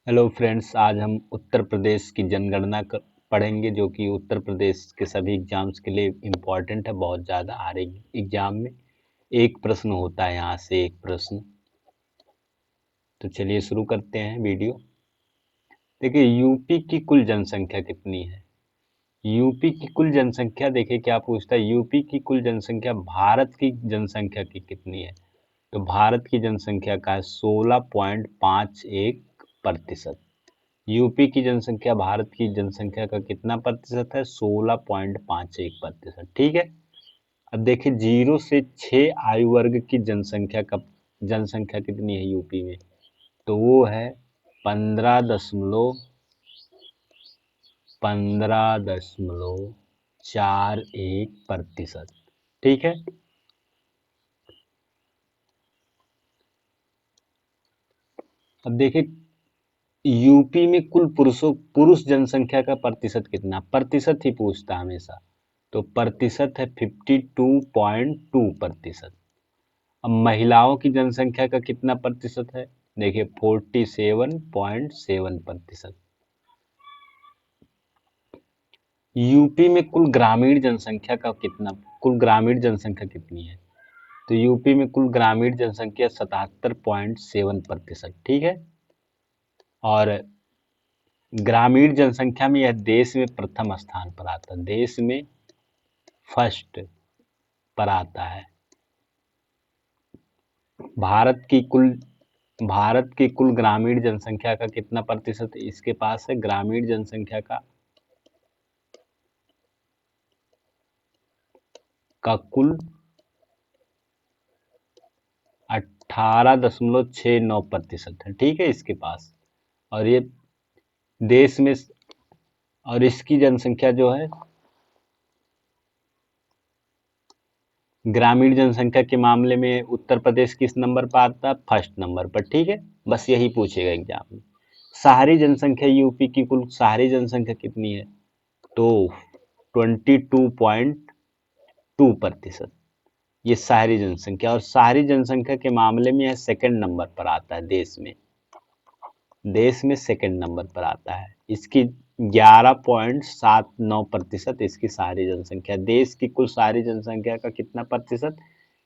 Hello friends, आज हम उत्तर प्रदेश की जनगणना पढ़ेंगे जो कि उत्तर प्रदेश के सभी एग्जाम्स के लिए इम्पोर्टेंट है बहुत ज़्यादा। हर एक एग्जाम में एक प्रश्न होता है, यहाँ से एक प्रश्न। तो चलिए शुरू करते हैं वीडियो। देखिए, यूपी की कुल जनसंख्या कितनी है। यूपी की कुल जनसंख्या, देखिए क्या पूछता है, यूपी की कुल जनसंख्या भारत की जनसंख्या की कितनी है। तो भारत की जनसंख्या का है 16.51%। यूपी की जनसंख्या भारत की जनसंख्या का कितना प्रतिशत है? 16.51%। ठीक है। अब देखिए, 0 से 6 आयु वर्ग की जनसंख्या कितनी है यूपी में? तो वो है 15.41%। ठीक है। अब देखिए, यूपी में कुल पुरुष जनसंख्या का प्रतिशत कितना? प्रतिशत ही पूछता हमेशा। तो प्रतिशत है 52.2%। अब महिलाओं की जनसंख्या का कितना प्रतिशत है? देखिए 47.7%। यूपी में कुल ग्रामीण जनसंख्या कितनी है? तो यूपी में कुल ग्रामीण जनसंख्या 77.7%। ठीक है। और ग्रामीण जनसंख्या में यह देश में प्रथम स्थान पर आता है, देश में फर्स्ट पर आता है। भारत की कुल भारत की कुल ग्रामीण जनसंख्या का कितना प्रतिशत इसके पास है? ग्रामीण जनसंख्या का कुल 18.69% है। ठीक है, इसके पास। और ये देश में, और इसकी जनसंख्या जो है ग्रामीण जनसंख्या के मामले में उत्तर प्रदेश किस नंबर पर आता है? फर्स्ट नंबर पर। ठीक है, बस यही पूछेगा एग्जाम में। शहरी जनसंख्या, यूपी की कुल शहरी जनसंख्या कितनी है? तो 22.2%। ये शहरी जनसंख्या, और शहरी जनसंख्या के मामले में यह सेकंड नंबर पर आता है देश में सेकंड नंबर पर आता है। इसकी 11.79% इसकी शहरी जनसंख्या। देश की कुल शहरी जनसंख्या का कितना प्रतिशत?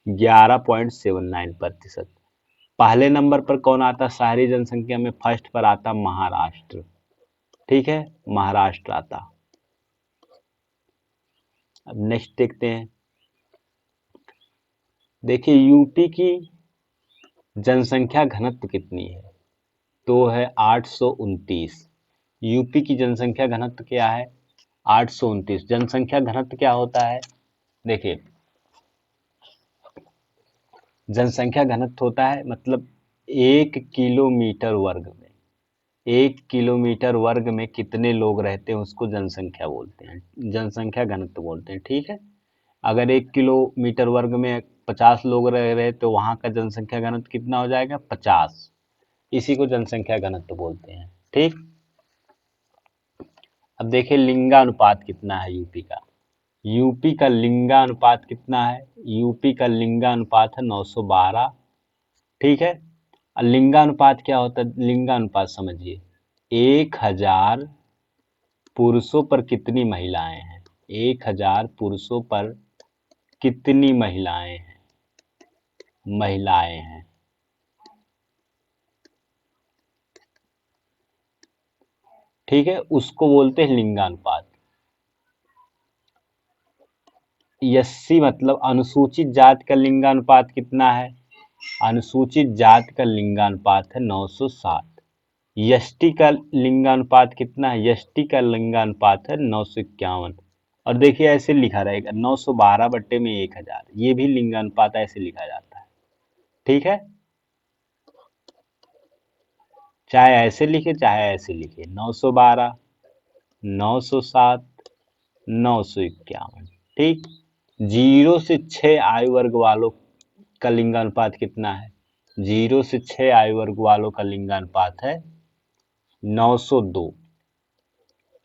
11.79%। पहले नंबर पर कौन आता है शहरी जनसंख्या में? फर्स्ट पर आता महाराष्ट्र। ठीक है, महाराष्ट्र आता। अब नेक्स्ट देखते हैं। देखिए, यूपी की जनसंख्या घनत्व कितनी है? तो है 829। यूपी की जनसंख्या घनत्व क्या है? 829। जनसंख्या घनत्व क्या होता है? देखिए, जनसंख्या घनत्व होता है मतलब 1 किलोमीटर वर्ग में कितने लोग रहते हैं उसको जनसंख्या बोलते हैं, जनसंख्या घनत्व बोलते हैं। ठीक है। अगर 1 किलोमीटर वर्ग में 50 लोग रह रहे तो वहां का जनसंख्या घनत्व कितना हो जाएगा? 50। इसी को जनसंख्या घनत्व बोलते हैं। ठीक। अब देखिए, लिंगानुपात कितना है यूपी का। यूपी का लिंगानुपात कितना है? यूपी का लिंगानुपात है 912। ठीक है। और लिंगानुपात क्या होता है? लिंगानुपात समझिए, 1000 पुरुषों पर कितनी महिलाएं हैं। 1000 पुरुषों पर कितनी महिलाएं हैं। ठीक है, उसको बोलते हैं लिंगानुपात। एससी मतलब अनुसूचित जाति का लिंगानुपात कितना है? अनुसूचित जाति का लिंगानुपात है 960। एसटी का लिंगानुपात कितना है? एसटी का लिंगानुपात है 951। और देखिए ऐसे लिखा रहेगा 912/1000, ये भी लिंगानुपात ऐसे लिखा जाता है। ठीक है, चाहे ऐसे लिखे चाहे ऐसे लिखे, 912, 907, 951। ठीक। 0 से 6 आयु वर्ग वालों का लिंगानुपात कितना है? 0 से 6 आयु वर्ग वालों का लिंगानुपात है 902।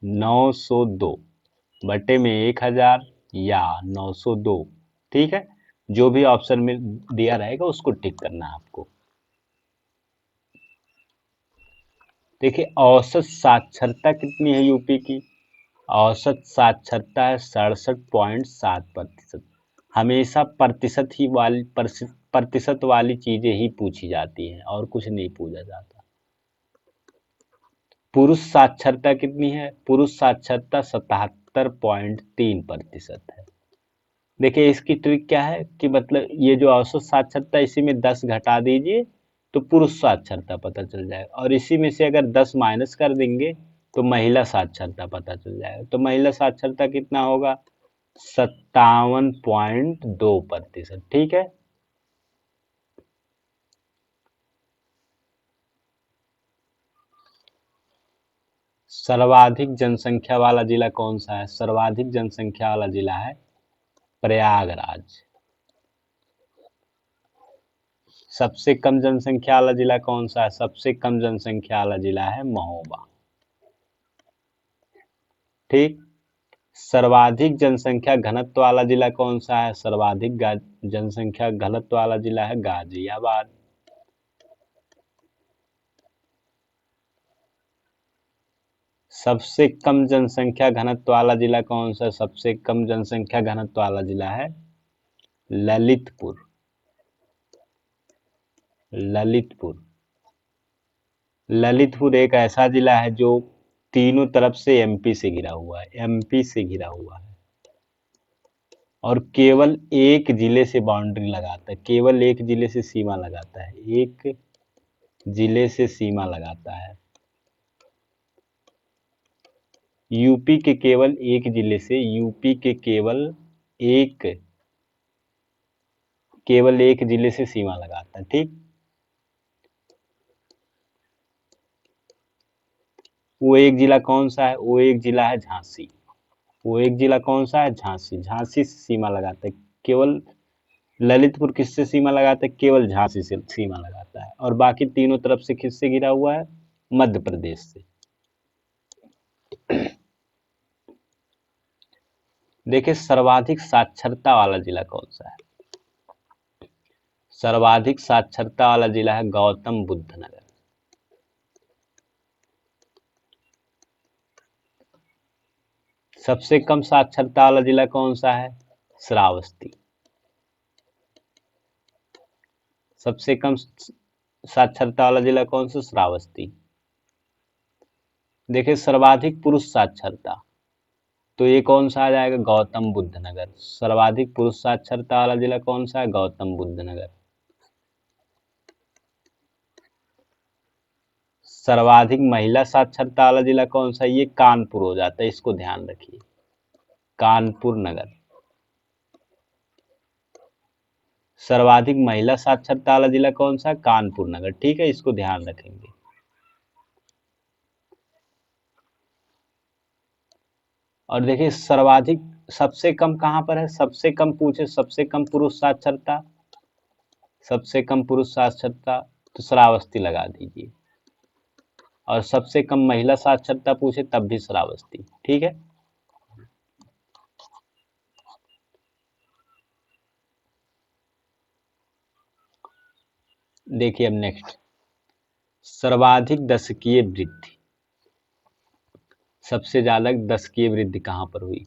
902/1000 या 902। ठीक है, जो भी ऑप्शन में दिया रहेगा उसको टिक करना है आपको। देखिए औसत साक्षरता कितनी है यूपी की? औसत साक्षरता है 67.7%। हमेशा प्रतिशत ही वाली प्रतिशत वाली चीजें ही पूछी जाती हैं और कुछ नहीं पूछा जाता। पुरुष साक्षरता कितनी है? पुरुष साक्षरता 77.3% है। देखिए इसकी ट्रिक क्या है कि मतलब ये जो औसत साक्षरता इसी में 10 घटा दीजिए तो पुरुष साक्षरता पता चल जाएगा, और इसी में से अगर 10 माइनस कर देंगे तो महिला साक्षरता पता चल जाएगा। तो महिला साक्षरता कितना होगा? 57.2%। ठीक है। सर्वाधिक जनसंख्या वाला जिला कौन सा है? सर्वाधिक जनसंख्या वाला जिला है प्रयागराज। सबसे कम जनसंख्या वाला जिला कौन सा है? सबसे कम जनसंख्या वाला जिला है महोबा। ठीक। सर्वाधिक जनसंख्या घनत्व वाला जिला कौन सा है? सर्वाधिक जनसंख्या घनत्व वाला जिला है गाजियाबाद। सबसे कम जनसंख्या घनत्व वाला जिला कौन सा है? सबसे कम जनसंख्या घनत्व वाला जिला है ललितपुर। ललितपुर। ललितपुर एक ऐसा जिला है जो तीनों तरफ से एमपी से घिरा हुआ है, एमपी से घिरा हुआ है, और केवल एक जिले से बाउंड्री लगाता है, केवल एक जिले से सीमा लगाता है, एक जिले से सीमा लगाता है। यूपी के केवल एक जिले से, यूपी के केवल एक जिले से सीमा लगाता है। ठीक। वो एक जिला कौन सा है? वो एक जिला है झांसी। वो एक जिला कौन सा है? झांसी। झांसी से सीमा लगाता है केवल। ललितपुर किससे सीमा लगाता है? केवल झांसी से सीमा लगाता है, और बाकी तीनों तरफ से किससे घिरा हुआ है? मध्य प्रदेश से। देखिए सर्वाधिक साक्षरता वाला जिला कौन सा है? सर्वाधिक साक्षरता वाला जिला है गौतम बुद्ध नगर। सबसे कम साक्षरता वाला जिला कौन सा है? श्रावस्ती। सबसे कम साक्षरता वाला जिला कौन सा? श्रावस्ती। देखिए सर्वाधिक पुरुष साक्षरता, तो ये कौन सा आ जाएगा? गौतम बुद्ध नगर। सर्वाधिक पुरुष साक्षरता वाला जिला कौन सा है? गौतम बुद्ध नगर। सर्वाधिक महिला साक्षरता वाला जिला कौन सा है? ये कानपुर हो जाता है, इसको ध्यान रखिए, कानपुर नगर। सर्वाधिक महिला साक्षरता वाला जिला कौन सा है? कानपुर नगर। ठीक है, इसको ध्यान रखेंगे। और देखिए सर्वाधिक, सबसे कम कहाँ पर है? सबसे कम पूछे, सबसे कम पुरुष साक्षरता, सबसे कम पुरुष साक्षरता, तो श्रावस्ती लगा दीजिए। और सबसे कम महिला साक्षरता पूछे तब भी श्रावस्ती। ठीक है। देखिए अब नेक्स्ट, सर्वाधिक दशकीय वृद्धि, सबसे ज्यादा दशकीय वृद्धि कहाँ पर हुई?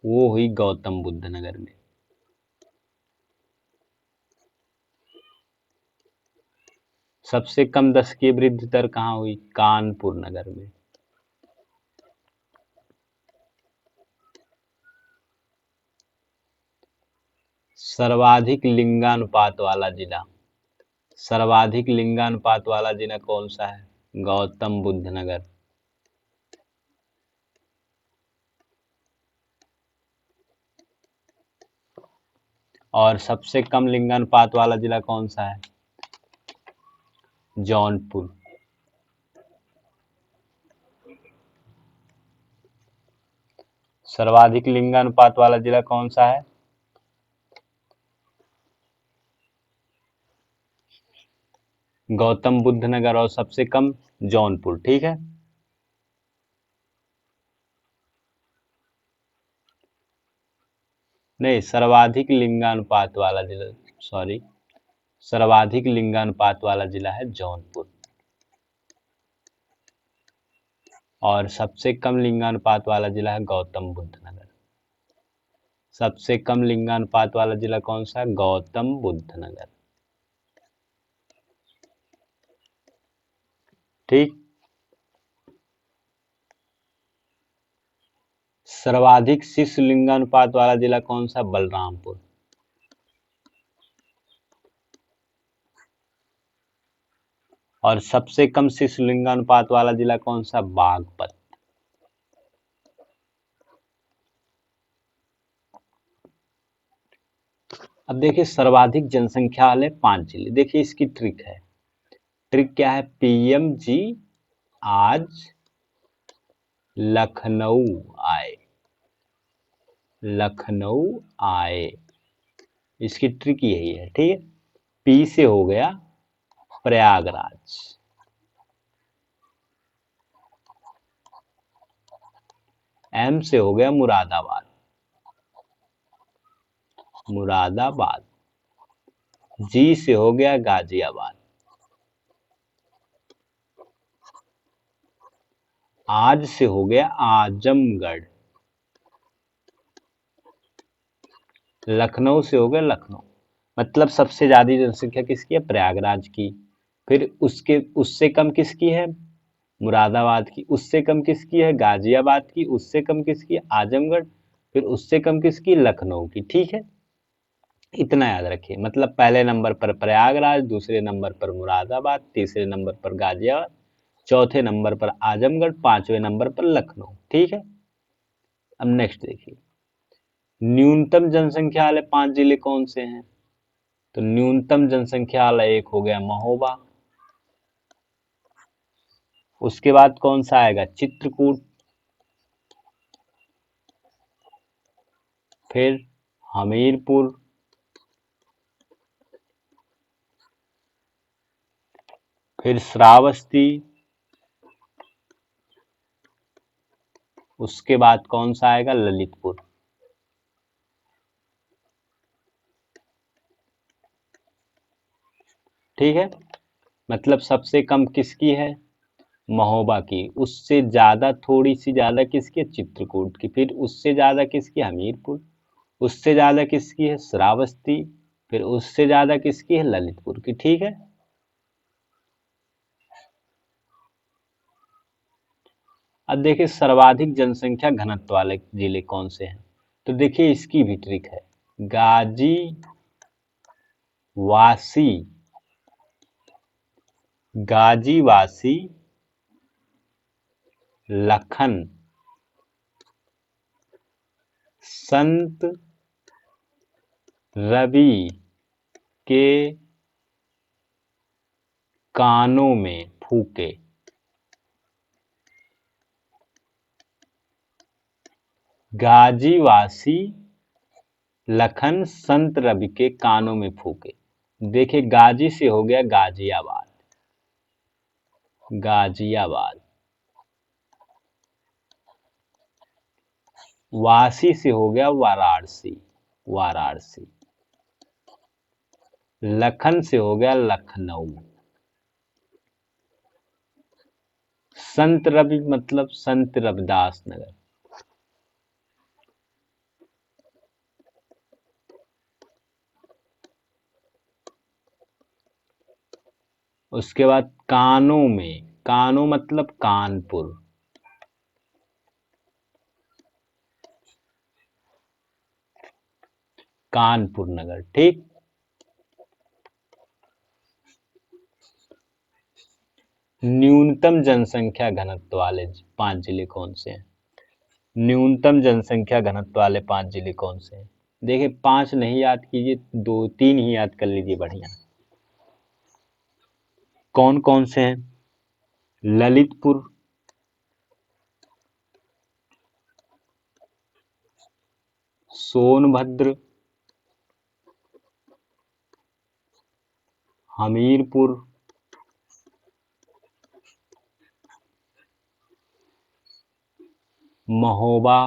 वो हुई गौतम बुद्ध नगर में। सबसे कम दशकीय वृद्धि दर कहाँ हुई? कानपुर नगर में। सर्वाधिक लिंगानुपात वाला जिला, सर्वाधिक लिंगानुपात वाला जिला कौन सा है? गौतम बुद्ध नगर। और सबसे कम लिंगानुपात वाला जिला कौन सा है? जौनपुर। सर्वाधिक लिंगानुपात वाला जिला कौन सा है? गौतम बुद्ध नगर। और सबसे कम जौनपुर। ठीक है। नहीं, सर्वाधिक लिंगानुपात वाला जिला, सॉरी, सर्वाधिक लिंगानुपात वाला जिला है जौनपुर। और सबसे कम लिंगानुपात वाला जिला है गौतम बुद्ध नगर। सबसे कम लिंगानुपात वाला जिला कौन सा है? गौतम बुद्ध नगर। ठीक। सर्वाधिक शिशु लिंगानुपात वाला जिला कौन सा? बलरामपुर। और सबसे कम शिशु लिंगानुपात वाला जिला कौन सा? बागपत। अब देखिए सर्वाधिक जनसंख्या वाले 5 जिले, देखिए इसकी ट्रिक है। ट्रिक क्या है? पीएमजी आज लखनऊ आए। लखनऊ आए, इसकी ट्रिक यही है। ठीक है। पी से हो गया प्रयागराज, एम से हो गया मुरादाबाद। मुरादाबाद। जी से हो गया गाजियाबाद। आज से हो गया आजमगढ़। लखनऊ से हो गया लखनऊ। मतलब सबसे ज्यादा जनसंख्या किसकी है? प्रयागराज की। फिर उसके उससे कम किसकी है? मुरादाबाद की। उससे कम किसकी है? गाजियाबाद की। उससे कम किसकी है? आजमगढ़। फिर उससे कम किसकी? लखनऊ की। ठीक है। इतना याद रखिए। मतलब पहले नंबर पर प्रयागराज, दूसरे नंबर पर मुरादाबाद, तीसरे नंबर पर गाजियाबाद, चौथे नंबर पर आजमगढ़, पांचवें नंबर पर लखनऊ। ठीक है। अब नेक्स्ट देखिए, न्यूनतम जनसंख्या वाले 5 जिले कौन से हैं? तो न्यूनतम जनसंख्या वाला एक हो गया महोबा। उसके बाद कौन सा आएगा? चित्रकूट। फिर हमीरपुर। फिर श्रावस्ती। उसके बाद कौन सा आएगा? ललितपुर। ठीक है। मतलब सबसे कम किसकी है? महोबा की। उससे ज्यादा, थोड़ी सी ज्यादा किसकी है? चित्रकूट की। फिर उससे ज्यादा किसकी? हमीरपुर। उससे ज्यादा किसकी है? श्रावस्ती। फिर उससे ज्यादा किसकी है? ललितपुर की। ठीक है। अब देखिए सर्वाधिक जनसंख्या घनत्व वाले जिले कौन से हैं? तो देखिए इसकी भी ट्रिक है। गाजी वासी। गाजीवासी, लखन, संत रवि के कानों में फूके। गाजीवासी लखन संत रवि के कानों में फूके। देखिए गाजी से हो गया गाजियाबाद। गाजियाबाद। वासी से हो गया वाराणसी। वाराणसी। लखन से हो गया लखनऊ। संत रवि मतलब संत रविदास नगर। उसके बाद कानों में, कानों मतलब कानपुर। कानपुर नगर। ठीक। न्यूनतम जनसंख्या घनत्व वाले 5 जिले कौन से हैं? न्यूनतम जनसंख्या घनत्व वाले 5 जिले कौन से हैं? देखिए 5 नहीं याद कीजिए, 2 3 ही याद कर लीजिए। बढ़िया। कौन कौन से हैं? ललितपुर, सोनभद्र, हमीरपुर, महोबा।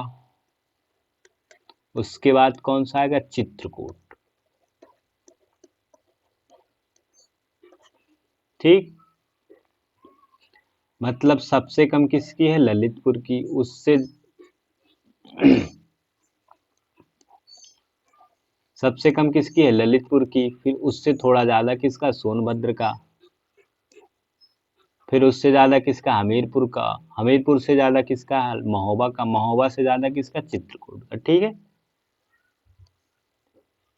उसके बाद कौन सा आएगा? चित्रकूट। ठीक। मतलब सबसे कम किसकी है? ललितपुर की। उससे सबसे कम किसकी है? ललितपुर की। फिर उससे थोड़ा ज्यादा किसका? सोनभद्र का। फिर उससे ज्यादा किसका? हमीरपुर का। हमीरपुर से ज्यादा किसका? महोबा का। महोबा से ज्यादा किसका? चित्रकूट का। ठीक है।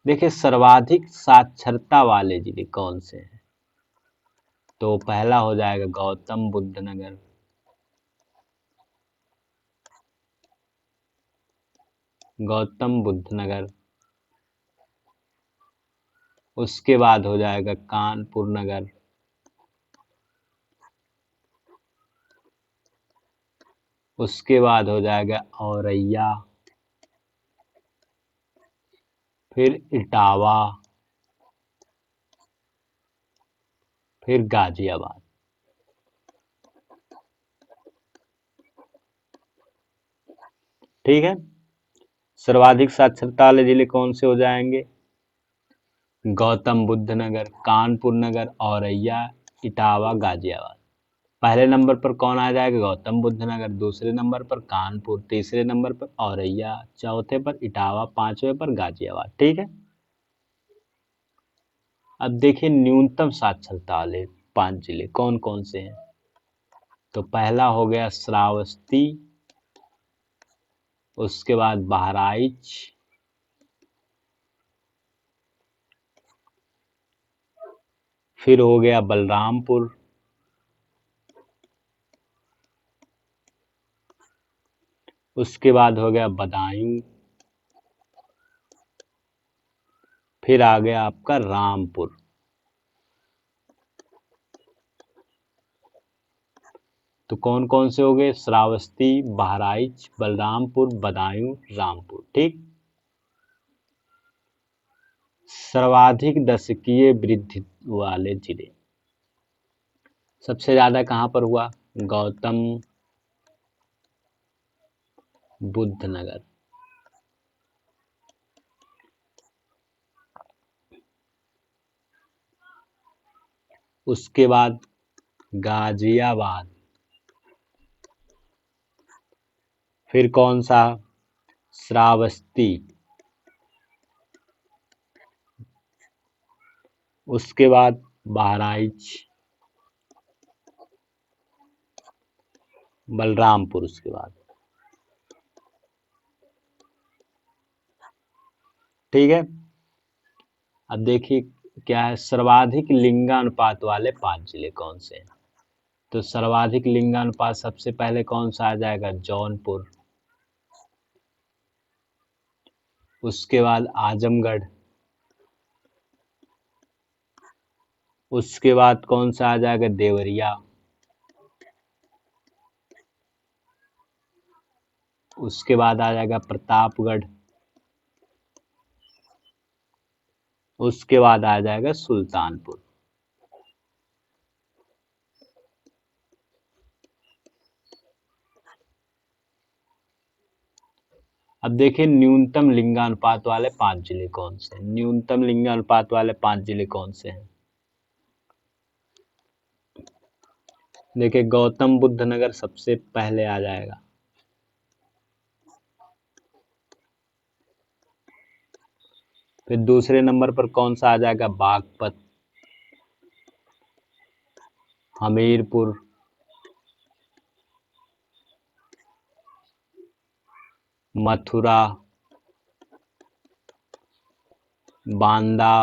देखिए सर्वाधिक साक्षरता वाले जिले कौन से हैं? तो पहला हो जाएगा गौतम बुद्ध नगर। गौतम बुद्ध नगर। उसके बाद हो जाएगा कानपुर नगर। उसके बाद हो जाएगा औरैया। फिर इटावा। फिर गाजियाबाद। ठीक है। सर्वाधिक साक्षरता वाले जिले कौन से हो जाएंगे? गौतम बुद्ध नगर, कानपुर नगर, औरैया, इटावा, गाजियाबाद। पहले नंबर पर कौन आ जाएगा? गौतम बुद्ध नगर। दूसरे नंबर पर कानपुर। तीसरे नंबर पर औरैया। चौथे पर इटावा। पांचवें पर गाजियाबाद। ठीक है। अब देखिए न्यूनतम साक्षरता वाले 5 जिले कौन कौन से हैं। तो पहला हो गया श्रावस्ती। उसके बाद बहराइच। फिर हो गया बलरामपुर। उसके बाद हो गया बदायूं। फिर आ गया आपका रामपुर। तो कौन कौन से हो गए? श्रावस्ती, बहराइच, बलरामपुर, बदायूं, रामपुर। ठीक। सर्वाधिक दशकीय वृद्धि वाले जिले सबसे ज्यादा कहां पर हुआ? गौतम बुद्ध नगर। उसके बाद गाजियाबाद। फिर कौन सा? श्रावस्ती। उसके बाद बहराइच। बलरामपुर उसके बाद। ठीक है। अब देखिए क्या है सर्वाधिक लिंगानुपात वाले 5 जिले कौन से हैं। तो सर्वाधिक लिंगानुपात सबसे पहले कौन सा आ जाएगा? जौनपुर। उसके बाद आजमगढ़। उसके बाद कौन सा आ जाएगा? देवरिया। उसके बाद आ जाएगा प्रतापगढ़। उसके बाद आ जाएगा सुल्तानपुर। अब देखिए न्यूनतम लिंगानुपात वाले 5 जिले कौन से हैं। न्यूनतम लिंगानुपात वाले 5 जिले कौन से हैं? देखिए गौतम बुद्ध नगर सबसे पहले आ जाएगा। फिर दूसरे नंबर पर कौन सा आ जाएगा? बागपत। हमीरपुर। मथुरा। बांदा।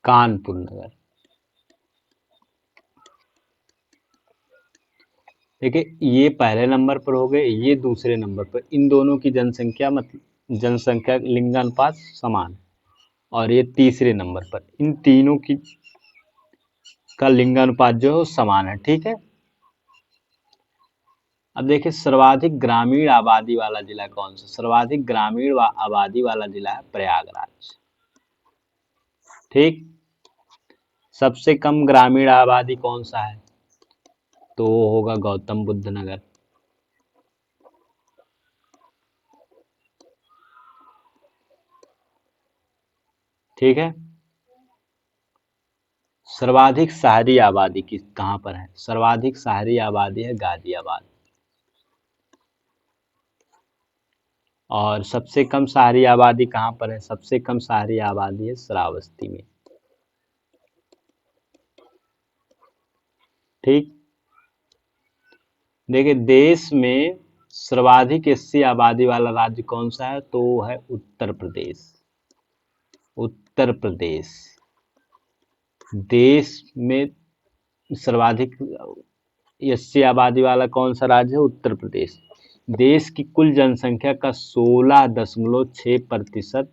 कानपुर नगर। देखिए ये पहले नंबर पर हो गए, ये दूसरे नंबर पर। इन दोनों की जनसंख्या मतलब जनसंख्या लिंगानुपात समान है। और ये तीसरे नंबर पर। इन तीनों की का लिंगानुपात जो है वो समान है। ठीक है। अब देखिए सर्वाधिक ग्रामीण आबादी वाला जिला कौन सा? सर्वाधिक ग्रामीण आबादी वाला जिला है प्रयागराज। ठीक। सबसे कम ग्रामीण आबादी कौन सा है? तो वो होगा गौतम बुद्ध नगर। ठीक है। सर्वाधिक शहरी आबादी किस कहाँ पर है? सर्वाधिक शहरी आबादी है गाजियाबाद। और सबसे कम शहरी आबादी कहाँ पर है? सबसे कम शहरी आबादी है श्रावस्ती में। ठीक। देखिए, देश में सर्वाधिक एससी आबादी वाला राज्य कौन सा है? तो वो है उत्तर प्रदेश। उत्तर प्रदेश देश में सर्वाधिक एससी आबादी वाला कौन सा राज्य है? उत्तर प्रदेश। देश की कुल जनसंख्या का 16.6%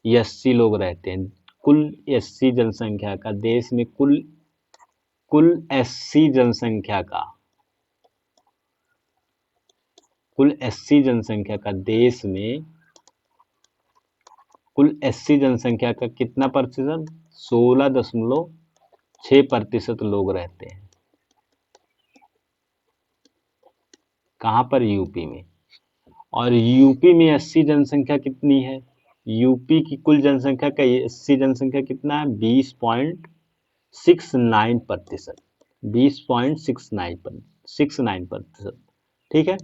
एससी लोग रहते हैं। कुल एससी जनसंख्या का देश में कुल एससी जनसंख्या का कुल एससी जनसंख्या का देश में कुल एससी जनसंख्या का कितना प्रतिशत? 16.6% लोग रहते हैं। कहाँ पर? यूपी में। और यूपी में एससी जनसंख्या कितनी है? यूपी की कुल जनसंख्या का एससी जनसंख्या कितना है? 20.69%। 20.69%। ठीक है।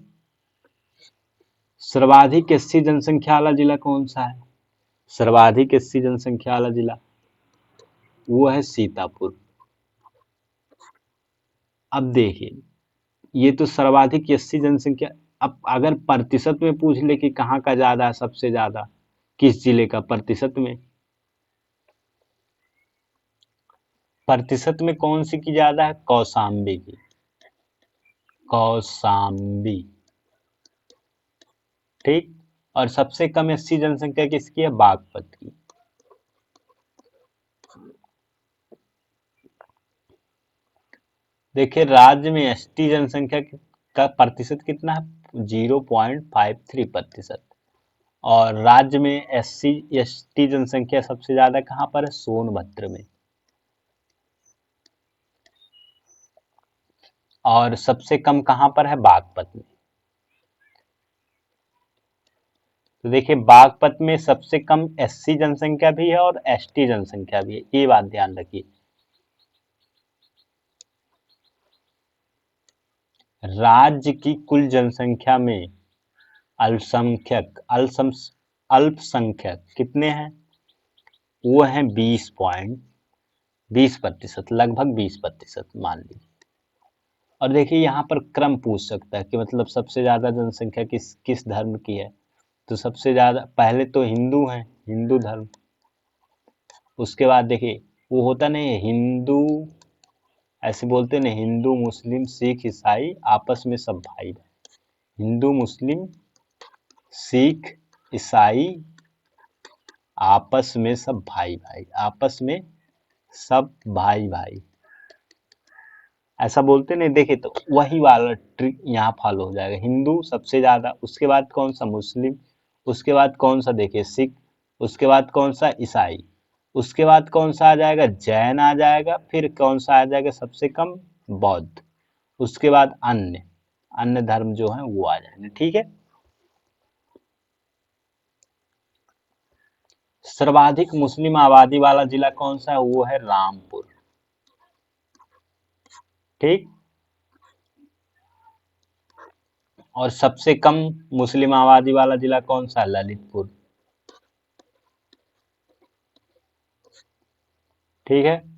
सर्वाधिक एससी जनसंख्या वाला जिला कौन सा है? सर्वाधिक एससी जनसंख्या वाला जिला वो है सीतापुर। अब देखिए, ये तो सर्वाधिक एससी जनसंख्या। अब अगर प्रतिशत में पूछ ले कि कहाँ का ज्यादा है, सबसे ज्यादा किस जिले का प्रतिशत में? प्रतिशत में कौन सी की ज्यादा है? कौशाम्बी की। कौशाम्बी। ठीक। और सबसे कम एससी जनसंख्या किसकी है? बागपत की। देखिए, राज्य में एसटी जनसंख्या का प्रतिशत कितना है? 0.53%। और राज्य में एससी एसटी जनसंख्या सबसे ज्यादा कहाँ पर है? सोनभद्र में। और सबसे कम कहाँ पर है? बागपत में। तो देखिए, बागपत में सबसे कम एससी जनसंख्या भी है और एसटी जनसंख्या भी है, ये बात ध्यान रखिए। राज्य की कुल जनसंख्या में अल्पसंख्यक कितने हैं? वो हैं 20.20%, लगभग 20% मान लीजिए। और देखिए, यहाँ पर क्रम पूछ सकता है कि मतलब सबसे ज्यादा जनसंख्या किस किस धर्म की है। तो सबसे ज्यादा पहले तो हिंदू हैं, हिंदू धर्म। उसके बाद देखिए, वो होता नहीं है हिंदू, ऐसे बोलते नहीं, हिंदू मुस्लिम सिख ईसाई आपस में सब भाई भाई। हिंदू मुस्लिम सिख ईसाई आपस में सब भाई भाई, आपस में सब भाई भाई, ऐसा बोलते नहीं। देखे तो वही वाला ट्रिक यहाँ फॉलो हो जाएगा। हिंदू सबसे ज्यादा, उसके बाद कौन सा? मुस्लिम। उसके बाद कौन सा? देखिए, सिख। उसके बाद कौन सा? ईसाई। उसके बाद कौन सा आ जाएगा? जैन आ जाएगा। फिर कौन सा आ जाएगा सबसे कम? बौद्ध। उसके बाद अन्य अन्य धर्म जो है वो आ जाएंगे। ठीक है। सर्वाधिक मुस्लिम आबादी वाला जिला कौन सा है? वो है रामपुर। ठीक। और सबसे कम मुस्लिम आबादी वाला जिला कौन सा है? ललितपुर। ठीक है।